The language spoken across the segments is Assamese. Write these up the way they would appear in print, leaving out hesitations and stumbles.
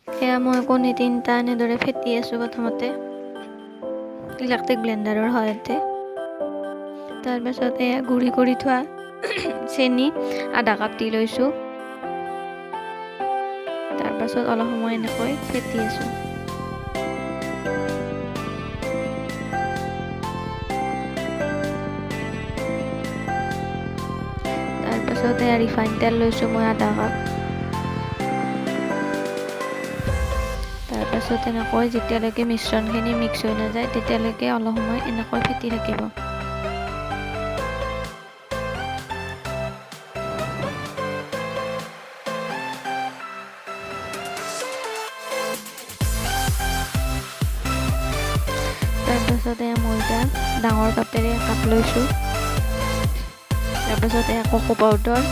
সেয়া মই কণী 3টা এনেদৰে ফেটি আছোঁ প্ৰথমতে ইলেক্ট্ৰিক ব্লেণ্ডাৰৰ সহায়তে। তাৰপাছত এয়া গুড়ি কৰি থোৱা চেনি আধা কাপ দি লৈছোঁ। তাৰপাছত অলপ সময় এনেকৈ ফেটি আছোঁ। তাৰপাছত এয়া ৰিফাইন তেল লৈছোঁ মই আধা কাপ। তাৰপাছত এনেকৈ যেতিয়ালৈকে মিশ্ৰণখিনি মিক্স হৈ নাযায় তেতিয়ালৈকে অলপ সময় এনেকৈ ফেটি থাকিব। তাৰপাছত এয়া ময়দা ডাঙৰ কাপেৰে একাপ লৈছোঁ। তাৰপাছত এয়া কোকো পাউডাৰ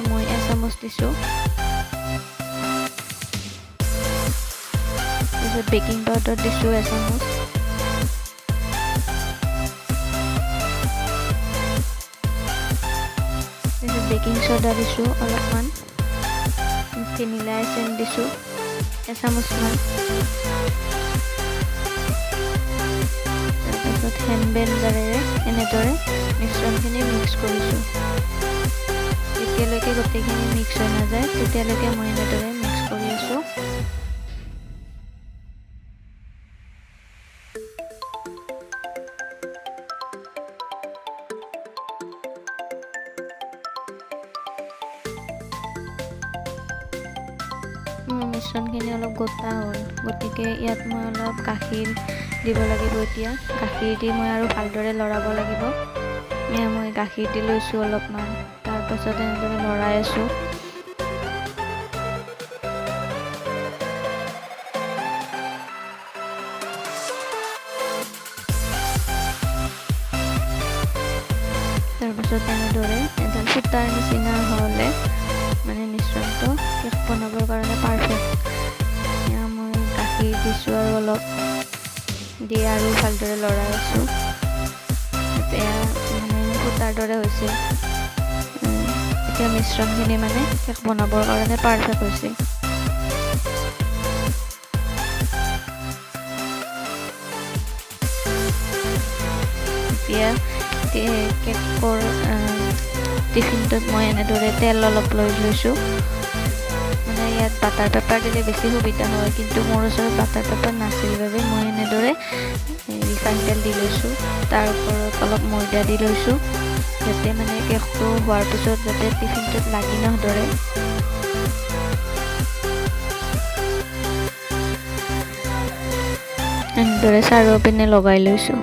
মই 1 চামুচ দিছোঁ। তাৰপিছত বেকিং পাউডাৰ দিছোঁ 1 চামুচ। তাৰপিছত বেকিং চ'ডা দিছোঁ অলপমান। ভেনিলা এচেন্স দিছোঁ 1 চামুচমান। তাৰপিছত হেণ্ড ব্লেণ্ডাৰেৰে এনেদৰে মিশ্ৰণখিনি মিক্স কৰিছোঁ। যেতিয়ালৈকে গোটেইখিনি মিক্স হৈ নাযায় তেতিয়ালৈকে মই এনেদৰে মিক্স কৰি আছোঁ। মিশ্ৰণখিনি অলপ গোটা হ'ল, গতিকে ইয়াত মই অলপ গাখীৰ দিব লাগিব। এতিয়া গাখীৰ দি মই আৰু ভালদৰে লৰাব লাগিব। এয়া মই গাখীৰ দি লৈছোঁ অলপমান। তাৰপাছত এনেদৰে লৰাই আছোঁ। তাৰপাছত এনেদৰে এডাল সূতাৰ নিচিনা হ'লে মানে মিশ্ৰণটো কেক বনাবৰ কাৰণে পাৰফেক্ট। এয়া মই গাখীৰ দিছোঁ আৰু অলপ দি আৰু ভালদৰে লৰাই আছোঁ। এতিয়া মানে সূতাৰ দৰে হৈছে। এতিয়া মিশ্ৰণখিনি মানে কেক বনাবৰ কাৰণে পাৰফেক্ট হৈছে। এতিয়া কেকৰ টিফিনটোত মই এনেদৰে তেল অলপ লৈ লৈছোঁ। মানে ইয়াত বাটাৰ পেপাৰ দিলে বেছি সুবিধা হয়, কিন্তু মোৰ ওচৰত বাটাৰ পেপাৰ নাছিল বাবে মই এনেদৰে ৰিফাইন তেল দি লৈছোঁ। তাৰ ওপৰত অলপ ময়দা দি লৈছোঁ, যাতে মানে কেকটো হোৱাৰ পিছত যাতে টিফিনটোত লাগি নধৰে। এনেদৰে চাৰিওপিনে লগাই লৈছোঁ।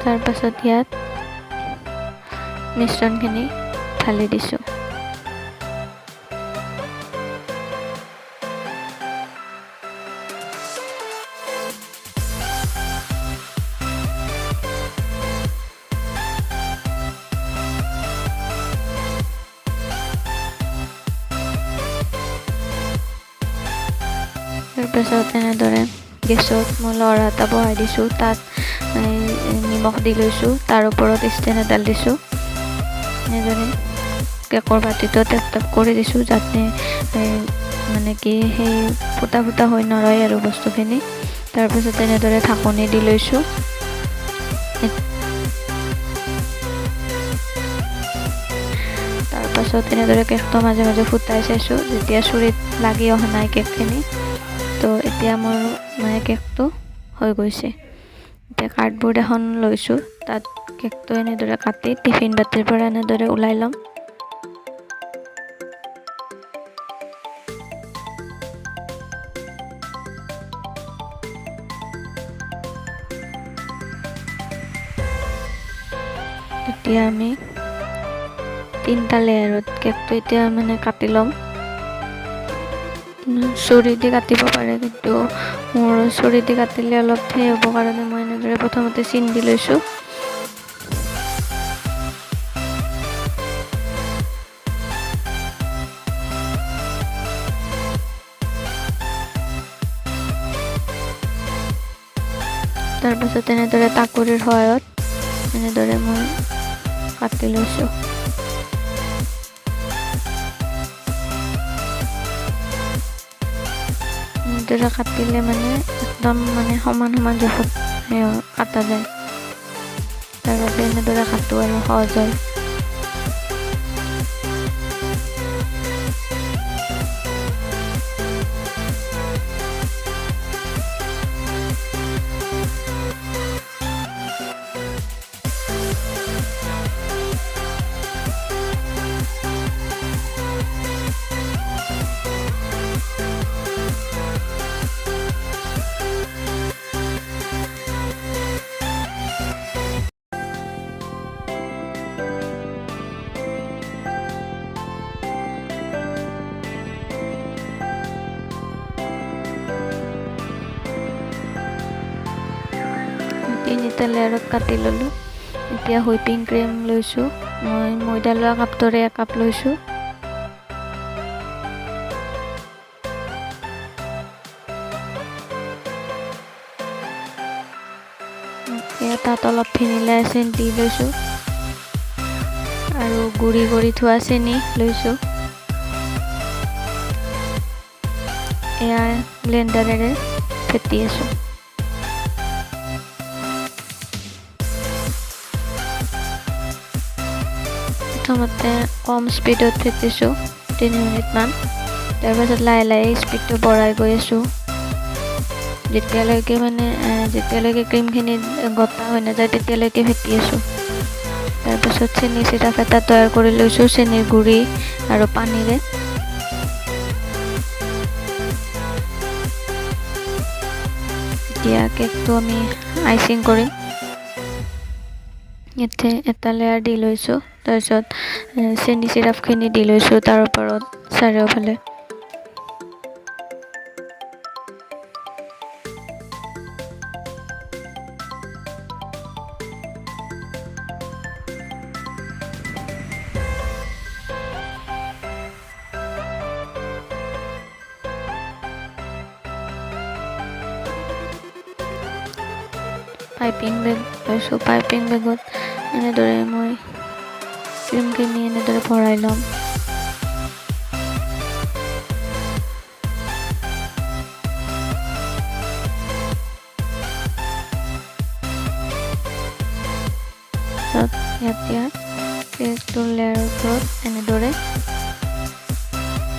তাৰপাছত ইয়াত মিশ্ৰণখিনি ঢালি দিছোঁ। তাৰপাছত এনেদৰে গেছত মই লৰা এটা বহাই দিছোঁ। তাত নিমখ দি লৈছোঁ। তাৰ ওপৰত ষ্টেণ্ড এডাল দিছোঁ। এনেদৰে কেকৰ বাতিটো টেপ কৰি দিছোঁ, যাতে মানে কি সেই ফুটা হৈ নৰয় আৰু বস্তুখিনি। তাৰপিছত এনেদৰে ঢাকনি দি লৈছোঁ। তাৰপাছত এনেদৰে কেকটো মাজে মাজে ফুটাই চাইছোঁ, যেতিয়া চুৰিত লাগি অহা নাই কেকখিনি। তো এতিয়া মোৰ মানে কেকটো হৈ গৈছে। এতিয়া কাৰ্ডবৰ্ড এখন লৈছোঁ, তাত কেকটো এনেদৰে কাটি টিফিন বাতিৰ পৰা এনেদৰে ওলাই ল'ম। এতিয়া আমি 3টা লেয়াৰত কেকটো এতিয়া মানে কাটি ল'ম। ছুৰী দি কাটিব পাৰে, কিন্তু মোৰ ছুৰী দি কাটিলে অলপ সেই হ'ব কাৰণে মই এনেদৰে প্ৰথমতে চিন দি লৈছোঁ। তাৰপাছত এনেদৰে টাকুৰিৰ সহায়ত এনেদৰে মই কাটি লৈছোঁ। এনেদৰে কাটিলে মানে একদম মানে সমান জোখত কাটা যায়, তাৰ বাবে এনেদৰে কাটো আৰু সহজ হয়। তিনিটা লেয়াৰত কাটি ল'লোঁ। এতিয়া হুইপিং ক্ৰীম লৈছোঁ। মই ময়দা লোৱা কাপটোৰে 1 কাপ লৈছোঁ। তাত অলপ ভেনিলা এচেঞ্চ দি লৈছোঁ আৰু গুড়ি কৰি থোৱা চেনি লৈছোঁ। এয়া ব্লেণ্ডাৰেৰে ফেটি আছোঁ। প্ৰথমতে কম স্পীডত ফেটিছোঁ 3 মিনিটমান, তাৰপাছত লাহে লাহে স্পীডটো বঢ়াই গৈ আছোঁ। যেতিয়ালৈকে ক্ৰীমখিনি গটা হৈ নাযায় তেতিয়ালৈকে ফেটি আছোঁ। তাৰপাছত চেনি চিৰাপ এটা তৈয়াৰ কৰি লৈছোঁ চেনিৰ গুড়ি আৰু পানীৰে। এতিয়া কেকটো আমি আইচিং কৰিম। ইয়াতে এটা লেয়াৰ দি লৈছোঁ, তাৰপিছত চেনি চিৰাপখিনি দি লৈছোঁ তাৰ ওপৰত চাৰিওফালে। পাইপিং বেগ লৈছোঁ। পাইপিং বেগত এনেদৰে মই ক্ৰীমখিনি এনেদৰে ভৰাই ল'ম। এতিয়া কেকটোৰ লেয়াৰৰ ওপৰত এনেদৰে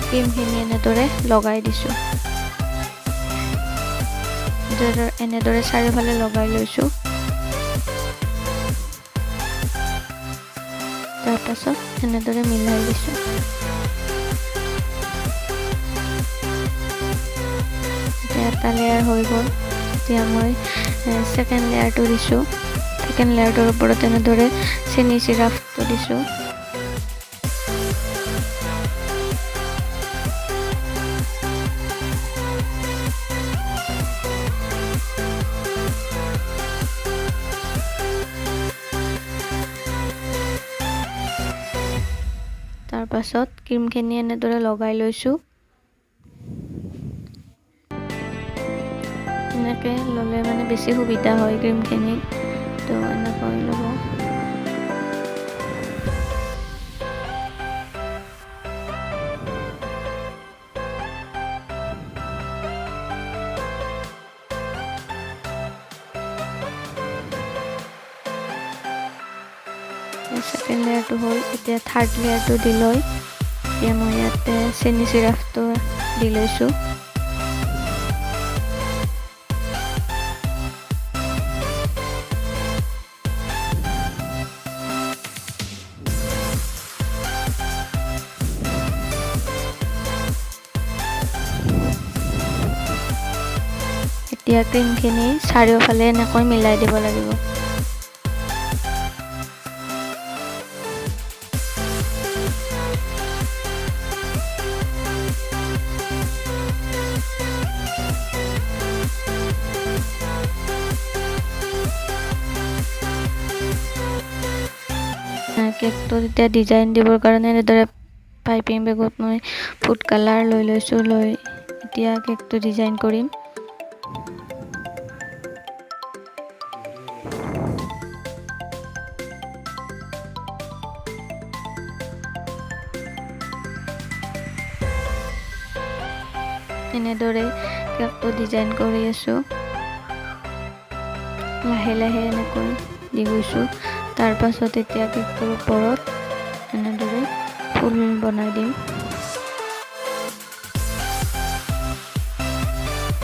ক্ৰীমখিনি এনেদৰে লগাই দিছোঁ। এনেদৰে চাৰিওফালে লগাই লৈছোঁ। তাৰপাছত এনেদৰে মিলাই দিছোঁ। এতিয়া এটা লেয়াৰ হৈ গ'ল। এতিয়া মই ছেকেণ্ড লেয়াৰটো দিছোঁ। ছেকেণ্ড লেয়াৰটোৰ ওপৰত এনেদৰে চেনি চিৰাপটো দিছোঁ। তাৰপাছত ক্ৰীমখিনি এনেদৰে লগাই লৈছোঁ। এনেকৈ ল'লে মানে বেছি সুবিধা হয় ক্ৰীমখিনি, তো এনেকৈ ল'ব। ছেকেণ্ড লেয়াৰটো হ'ল। এতিয়া থাৰ্ড লেয়াৰটো দি লৈ এতিয়া মই ইয়াতে চেনি চিৰাপটো দি লৈছোঁ। এতিয়া ক্ৰীমখিনি চাৰিওফালে এনেকৈ মিলাই দিব লাগিব। কেকটো এতিয়া ডিজাইন দিবৰ কাৰণে এনেদৰে পাইপিং বেগত মই ফুড কালাৰ লৈ লৈছোঁ। এতিয়া কেকটো ডিজাইন কৰিম। এনেদৰে কেকটো ডিজাইন কৰি আছোঁ। লাহে লাহে এনেকৈ দি গৈছোঁ। তাৰ পাছত এতিয়া কেকটোৰ ওপৰত এনেদৰে ফুল বনাই দিম।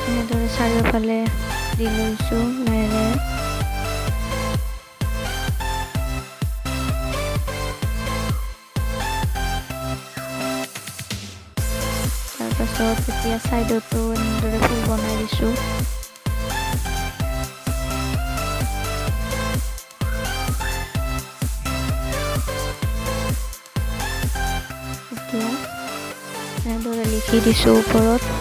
এনেদৰে চাৰিওফালে দি লৈছোঁ লাহে লাহে। তাৰপাছত এতিয়া ছাইডতো এনেদৰে ফুল বনাই দিছোঁ। এতিয়া এনেদৰে লিখি দিছোঁ ওপৰত।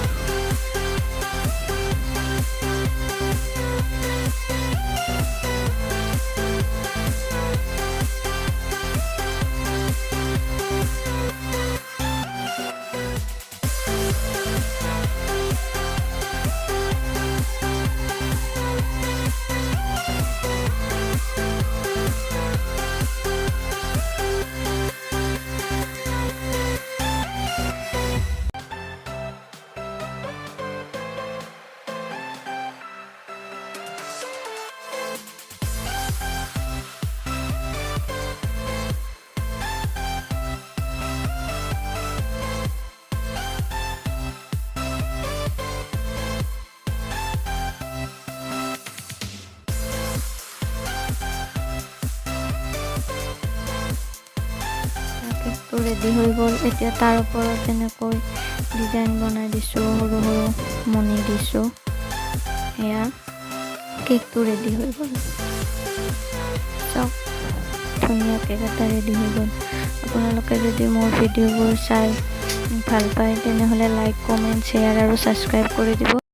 কেকটো ৰেডি হৈ গ'ল। এতিয়া তাৰ ওপৰত এনেকৈ ডিজাইন বনাই দিছোঁ, সৰু সৰু মণি দিছোঁ। এয়া কেকটো ৰেডি হৈ গ'ল। চাওক, ধুনীয়া কেক এটা ৰেডি হৈ গ'ল। আপোনালোকে যদি মোৰ ভিডিঅ'বোৰ চাই ভাল পায় তেনেহ'লে লাইক, কমেণ্ট, শ্বেয়াৰ আৰু ছাবস্ক্ৰাইব কৰি দিব।